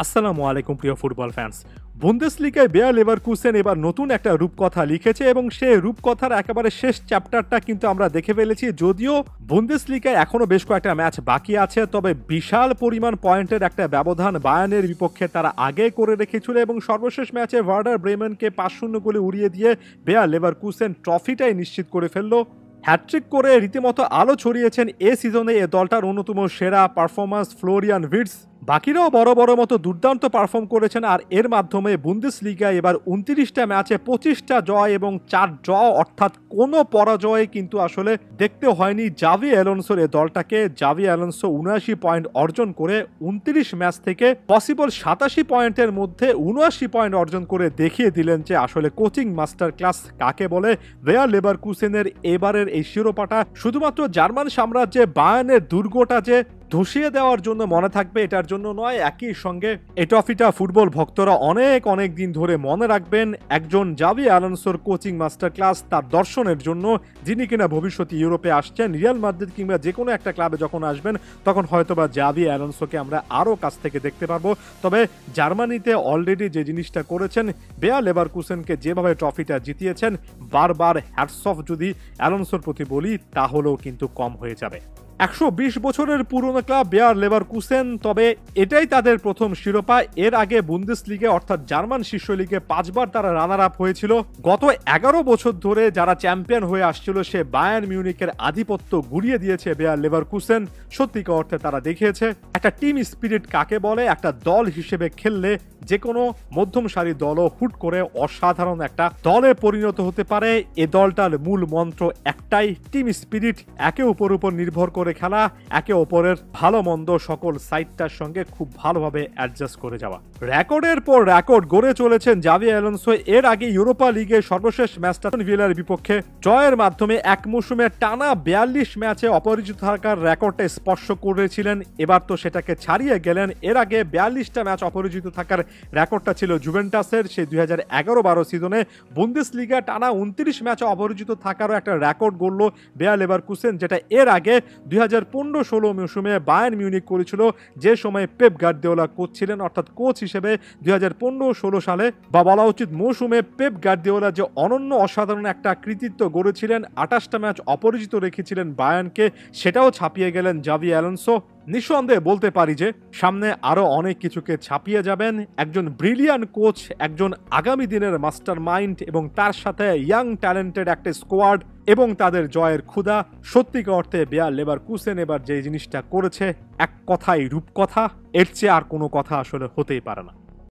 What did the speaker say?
আসসালামু আলাইকুম প্রিয় ফুটবল ফ্যান্স। বুন্দেসলিগায় বেয়ার লেভারকুসেন এবার নতুন একটা রূপকথা লিখেছে এবং সেই রূপকথার একেবারে শেষ চ্যাপ্টারটা কিন্তু আমরা দেখে ফেলেছি। যদিও বুন্দেসলিগায় এখনো বেশ কয়েকটা ম্যাচ বাকি আছে, তবে বিশাল পরিমাণ পয়েন্টের একটা ব্যবধান বায়ার্নের বিপক্ষে তারা আগে করে রেখেছিল এবং সর্বশেষ ম্যাচে ভার্ডার ব্রেমেনকে 5-0 গোলে উড়িয়ে দিয়ে বেয়ার লেভারকুসেন ট্রফিটাই নিশ্চিত করে ফেলল। হ্যাট্রিক করে রীতিমতো আলো ছড়িয়েছেন এ সিজনে এ দলটার অন্যতম সেরা পারফরম্যান্স ফ্লোরিয়ান ভির্টস। বাকিরাও বড় বড় মতো দুর্দান্ত পারফর্ম করেছেন, আর এর মাধ্যমে বুন্দেসলিগায় এবার 29টা ম্যাচে 25টা জয় এবং 4 ড্র, অর্থাৎ কোনো পরাজয়ে কিন্তু আসলে দেখতে হয়নি জাভি অ্যালোনসোর এ দলটাকে। জাভি অ্যালোনসো 79 পয়েন্ট অর্জন করে 29 ম্যাচ থেকে পসিবল 87 পয়েন্টের মধ্যে 79 পয়েন্ট অর্জন করে দেখিয়ে দিলেন যে আসলে কোচিং মাস্টার ক্লাস কাকে বলে। বেয়ার লেভারকুসেনের এবারের এই শিরোপাটা শুধুমাত্র জার্মান সাম্রাজ্যে বায়ার্নের দুর্গটা যে ধসিয়ে দেওয়ার জন্য মনে থাকবে এটার জন্য নয়, একই সঙ্গে এই ট্রফিটা ফুটবল ভক্তরা অনেক দিন ধরে মনে রাখবেন একজন জাভি অ্যালোনসোর কোচিং মাস্টার ক্লাস, তার দর্শনের জন্য, যিনি কিনা ভবিষ্যতে ইউরোপে আসছেন, রিয়াল মাদ্রিদ কিংবা যে কোনো একটা ক্লাবে যখন আসবেন তখন হয়তোবা জাভি অ্যালোনসোকে আমরা আরও কাছ থেকে দেখতে পারবো। তবে জার্মানিতে অলরেডি যে জিনিসটা করেছেন, বেয়ার লেভারকুসেনকে যেভাবে ট্রফিটা জিতিয়েছেন, বারবার হ্যাটস অফ যদি অ্যালোনসোর প্রতি বলি তাহলেও কিন্তু কম হয়ে যাবে। 120 বছরের পুরনো ক্লাব বেয়ার লেভারকুসেন, তবে এটাই তাদের প্রথম শিরোপা। এর আগে বুন্দেসলিগে অর্থাৎ জার্মান শীর্ষ লিগে 5 বার তারা রানার আপ হয়েছিল। গত 11 বছর ধরে যারা চ্যাম্পিয়ন হয়ে আসছিল সে বায়ার্ন মিউনিকের আধিপত্য গুড়িয়ে দিয়েছে বেয়ার লেভারকুসেন। সত্যিকার অর্থে তারা দেখিয়েছে একটা টিম স্পিরিট কাকে বলে, একটা দল হিসেবে খেললে যে কোনো মধ্যম সারি দলও হুট করে অসাধারণ একটা দলে পরিণত হতে পারে। এ দলটার মূল মন্ত্র একটাই, টিম স্পিরিট, একে অপরের উপর নির্ভর করে খেলা, একে অপরের ভালো মন্দ সকল সাইডটার সঙ্গে খুব ভালোভাবে অ্যাডজাস্ট করে যাওয়া। রেকর্ডের পর রেকর্ড গড়ে চলেছেন জাভি অ্যালোনসো। এর আগে ইউরোপা লিগে সর্বশেষ ম্যাচটা ভিলার বিপক্ষে জয়ের মাধ্যমে এক মৌসুমে টানা 42 ম্যাচে অপরাজিত থাকার রেকর্ডটা স্পর্শ করেছিলেন। এবার তো সেটাকে ছাড়িয়ে গেলেন। এর আগে 42টা ম্যাচ অপরাজিত থাকার রেকর্ডটা ছিল জুভেন্টাসের সেই 2011-12 সিজনে। বুন্দেসলিগা টানা 29 ম্যাচে অপরাজিত থাকারও একটা রেকর্ড গড়ল বেয়ার লেভারকুসেন, যেটা এর আগে 2015-16 মৌসুমে বায়ার্ন মিউনিক করেছিল, যে সময় পেপ গার্দিওলা কোচ ছিলেন। অর্থাৎ কোচ হিসেবে 2015-16 সালে বা বলা উচিত মৌসুমে পেপ গার্দিওলা যে অনন্য অসাধারণ একটা কৃতিত্ব গড়েছিলেন, 28টা ম্যাচ অপরাজিত রেখেছিলেন বায়ার্নকে, সেটাও ছাপিয়ে গেলেন জাভি অ্যালোনসো। নিঃসন্দেহে বলতে পারি যে সামনে আরো অনেক কিছুকে ছাপিয়ে যাবেন একজন ব্রিলিয়ান্ট কোচ, একজন আগামী দিনের মাস্টার মাইন্ড এবং তার সাথে ইয়াং ট্যালেন্টেড একটা স্কোয়াড এবং তাদের জয়ের ক্ষুধা। সত্যিকার অর্থে বেয়ার লেভারকুসেন এবার যে জিনিসটা করেছে, এক কথায় রূপকথা, এর চেয়ে আর কোনো কথা আসলে হতেই পারে না।